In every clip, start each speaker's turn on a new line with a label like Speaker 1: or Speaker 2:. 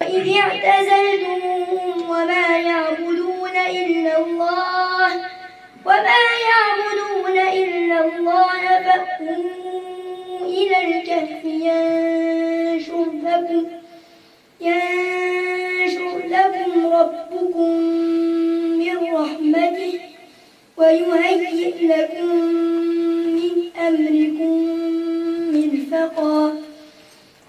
Speaker 1: وإذ اعتزلتموهم وما يعبدون إلا الله فأووا إلى الكهف ينشر لكم ربكم من رحمته ويهيئ لكم من أمركم مرفقا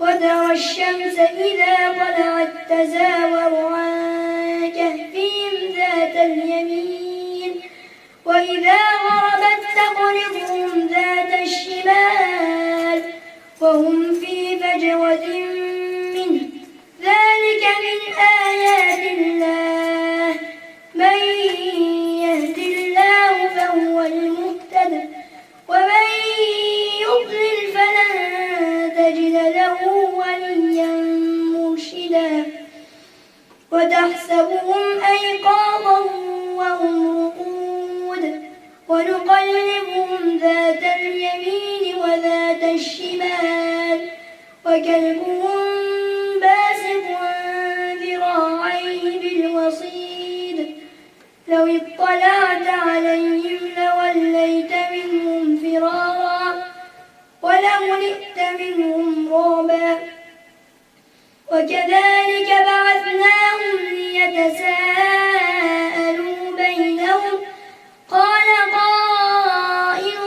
Speaker 1: وترى الشمس إذا طلعت تزاور عن كهفهم ذات اليمين وإذا غربت تقرضهم ذات الشمال وهم في فجوة منه ذلك من آيات الله من يهد الله فهو المهتد ومن يضلل فلن تجد له وليا مرشدا وتحسبهم أيقاظا وهم رقود ونقلبهم ذات اليمين وذات الشمال وكلبهم باسط ذراعيه بالوصيد لو اطلعت عليهم لوليت منهم فرارا ولملئت منهم رعبا وكذلك بعثناهم ليتساءلوا بينهم قال قائل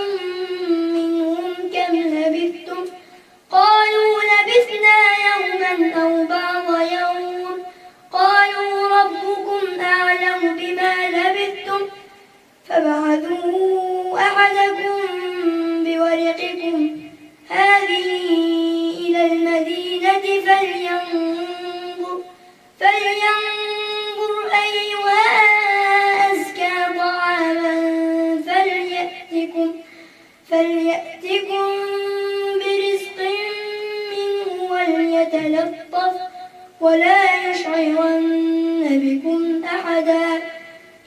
Speaker 1: منهم كم لبثتم قالوا لبثنا يوما أو بعض يوم قالوا ربكم أعلم بما لبثتم فابعثوا أحدكم بورقكم هذه إلى المدينة فلينظر أيها أزكى طعاما فليأتكم برزق منه وليتلطف ولا يشعرن بكم أحدا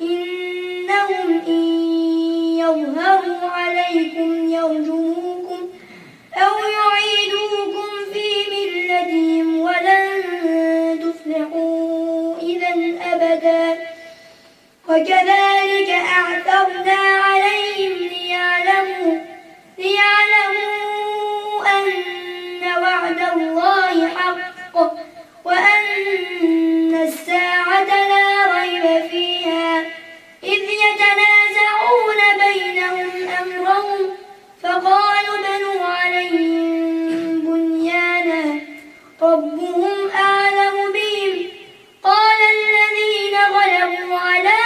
Speaker 1: إنهم إن يظهروا عليكم يرجموكم أو يعيدوكم في ملتهم ولن تفلحوا إذا أبدا وكذلك أعثرنا عليهم ليعلموا أن وعد الله حق وأن الساعة لا ريب فيها إذ يتنازعون بينهم أمرهم فقالوا ابنوا عليهم بنيانا ربهم أعلم بهم قال الذين غلبوا على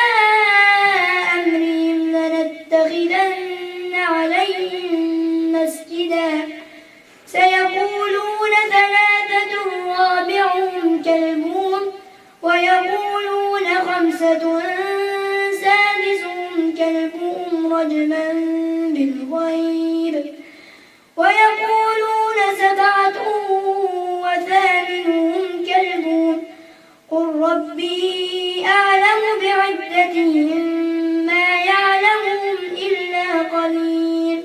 Speaker 1: أمرهم لنتخذن عليهم مسجدا سيقولون ثلاثة رابعهم كلبهم ويقولون خمسة سادسهم كلبهم رجما بالغيب ويقولون سبعة وثامنهم كلبهم قل ربي أعلم بعدتهم ما يعلمهم إلا قليل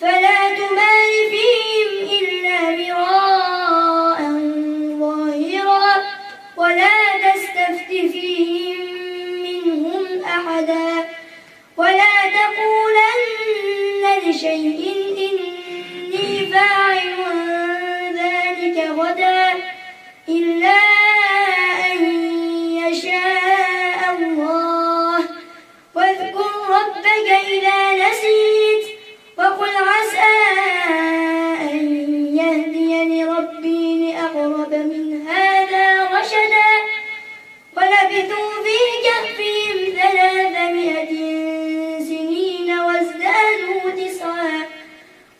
Speaker 1: فلا تمار فيهم إلا مراء ظاهرا ولا تستفت فيهم منهم أحدا ولا تقولن لشيء إني فاعل ذلك غدا إلا أن يشاء الله واذكر ربك إذا نسيت وقل عسى أن يهديني ربي لأقرب من هذا رشدا ولبثوا في كهفهم 300 سنين وازدادوا 9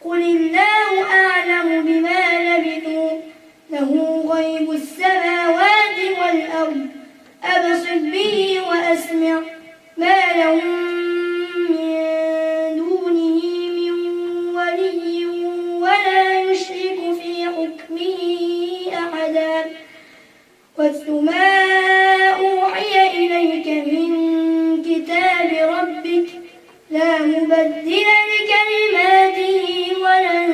Speaker 1: قل الله أعلم بما لبثوا له غيب السماوات والأرض أبصر به وأسمع ما لهم من دونه من ولي ولا يشرك في حكمه أحدا واتل ما أوحي إليك من كتاب ربك لا مبدل لكلماته ولن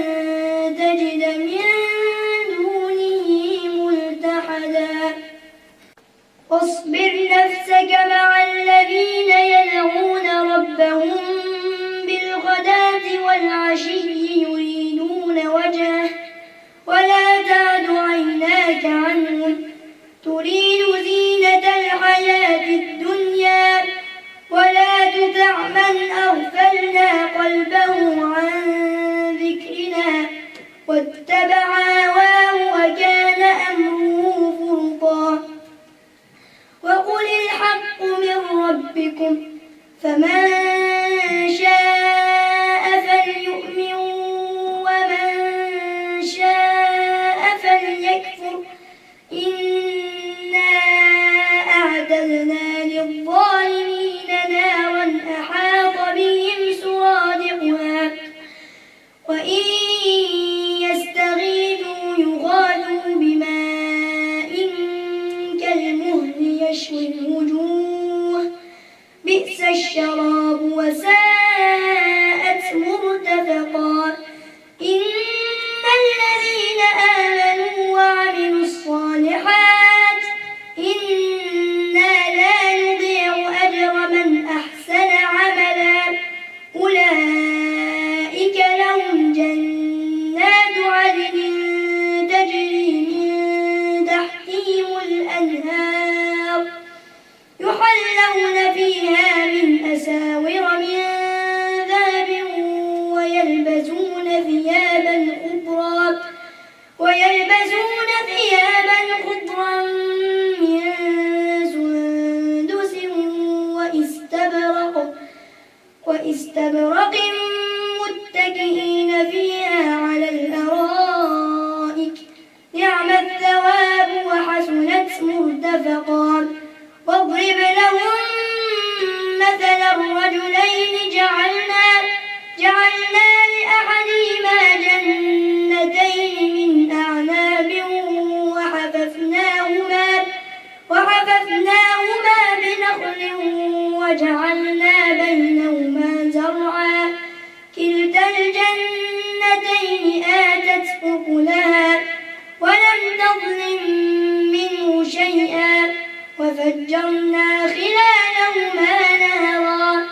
Speaker 1: تجد من دونه ملتحدا. واصبر نفسك مع الذين يدعون ربهم بالغداة والعشي يريدون وجهه ولا تعد عيناك عنهم تريد زينة الحياة الدنيا ولا تطع من أغفلنا قلبه عن ذكرنا واتبع هواه وكان أمره فرطا وقل الحق من ربكم فمن شاء فليؤمن ومن شاء فليكفر إنا أعتدنا للظالمين نارا أحاط بهم سرادقها وإن يستغيثوا يغاثوا بماء كالمهل يشوي الوجوه بئس الشراب وساءت مرتفقا إن الذين آمنوا وعملوا الصالحات إنا لا نضيع أجر من أحسن عملا أولئك لهم جنات عدن تجري من تحتهم الأنهار يحلون فيها من أساور من ذهب ويلبسون ثيابا خضرا من سندس واستبرق متكئين فيها على الأرائك نعم الثواب وحسنت مرتفقا واضرب لهم مثلا الرجلين جعلنا لأحدهما جنتين من أعناب وحففناهما بنخل وجعلنا بينهما زرعا كلتا الجنتين آتت أكلها ولم تظلم منه شيئا وفجرنا خلالهما نهرا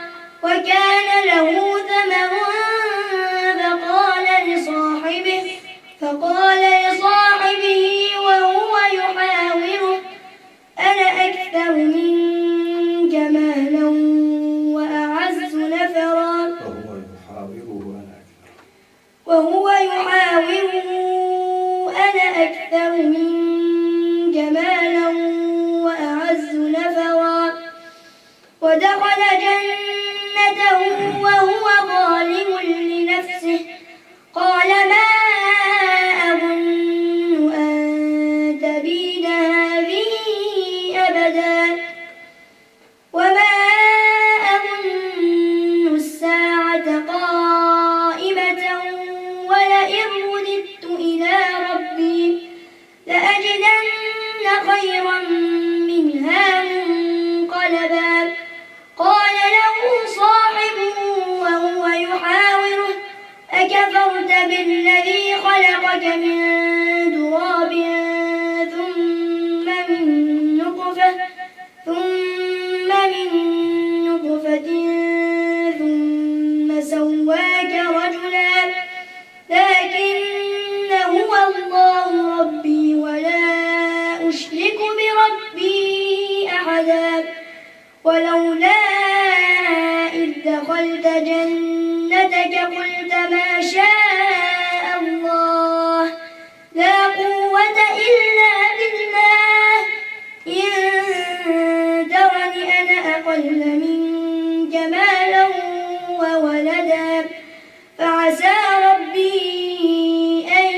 Speaker 1: وكان له ثمر فقال لصاحبه وهو يحاوره أنا أكثر منك مالا وأعز نفرا وهو يحاوره أنا أكثر منك مالا وأعز نفرا ودخل جنته وهو ظالم لنفسه قال ما أظن أن تبيد هذه أبدا وما أظن الساعة قائمة ولئن رددت إلى ربي لأجدن خيرا منها منقلبا قال له صاحبه وهو يحاوره أكفرت بالذي خلقك من تراب ثم من نطفة ثم سواك رجلا لكن هو الله ربي ولا أشرك بربي أحدا ولولا إذ دخلت جنتك قلت ما شاء الله لا قوة إلا بالله إن ترني أنا أقل منك مالا وولدا فعسى ربي أن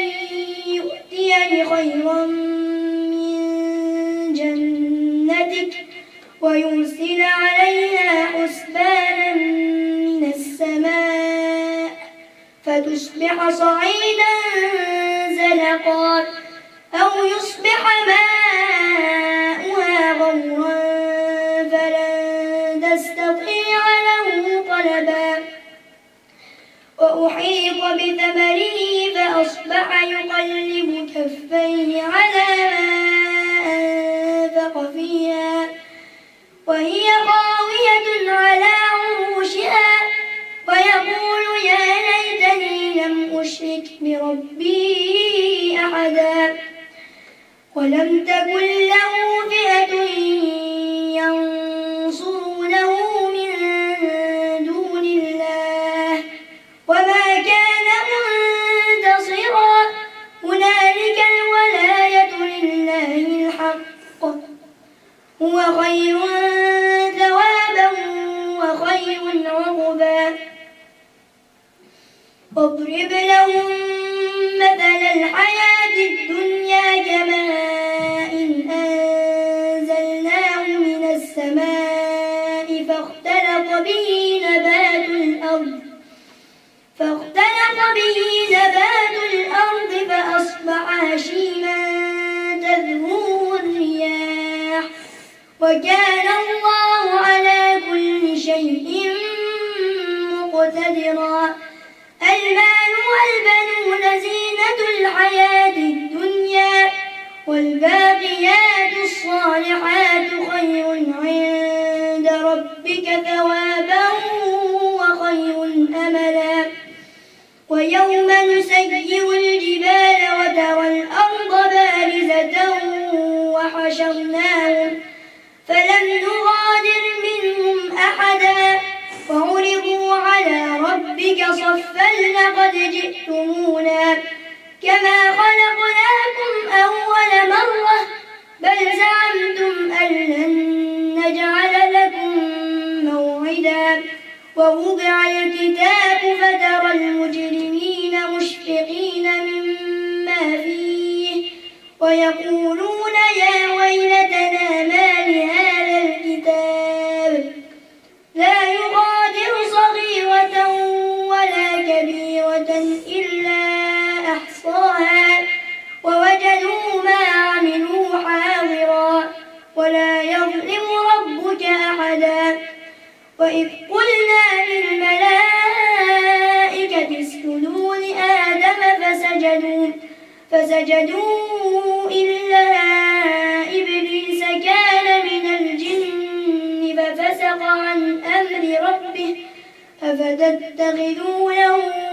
Speaker 1: يؤتيني خيرا من جنتك ويرسل عليها حسبانا من السماء فتصبح صعيدا زلقا أو يصبح ماؤها غورا فلن تستطيع له طلبا وأحيط بثمره فأصبح يقلب كفيه على ما أنفق فيها هو خير ثوابا وخير عقبا واضرب لهم مثل الحياة الدنيا كماء أنزلناه من السماء فاختلط به نبات الأرض فأصبح هشيما تذروه الرياح وكان الله على كل شيء مقتدرا المال والبنون زينة الحياة الدنيا والباقيات الصالحات خير عند ربك ثوابا وخير أملا ويوم نسير الجبال وترى الأرض بارزة وحشرناهم فلم نغادر منهم أحدا وعرضوا على ربك صفا لقد جئتمونا كما خلقناكم أول مرة بل زعمتم أن لن نجعل لكم موعدا ووضع الكتاب فترى المجرمين مشفقين مما فيه ويقولون يا ويلتنا ما لهذا الكتاب لا يغادر صغيرة ولا كبيرة إلا أحصاها ووجدوا ما عملوا حاضرا ولا يظلم ربك أحدا وإذ قلنا للملائكة اسجدوا لآدم فسجدوا إلا إبليس كان من الجن ففسق عن أمر ربه أفتتخذونه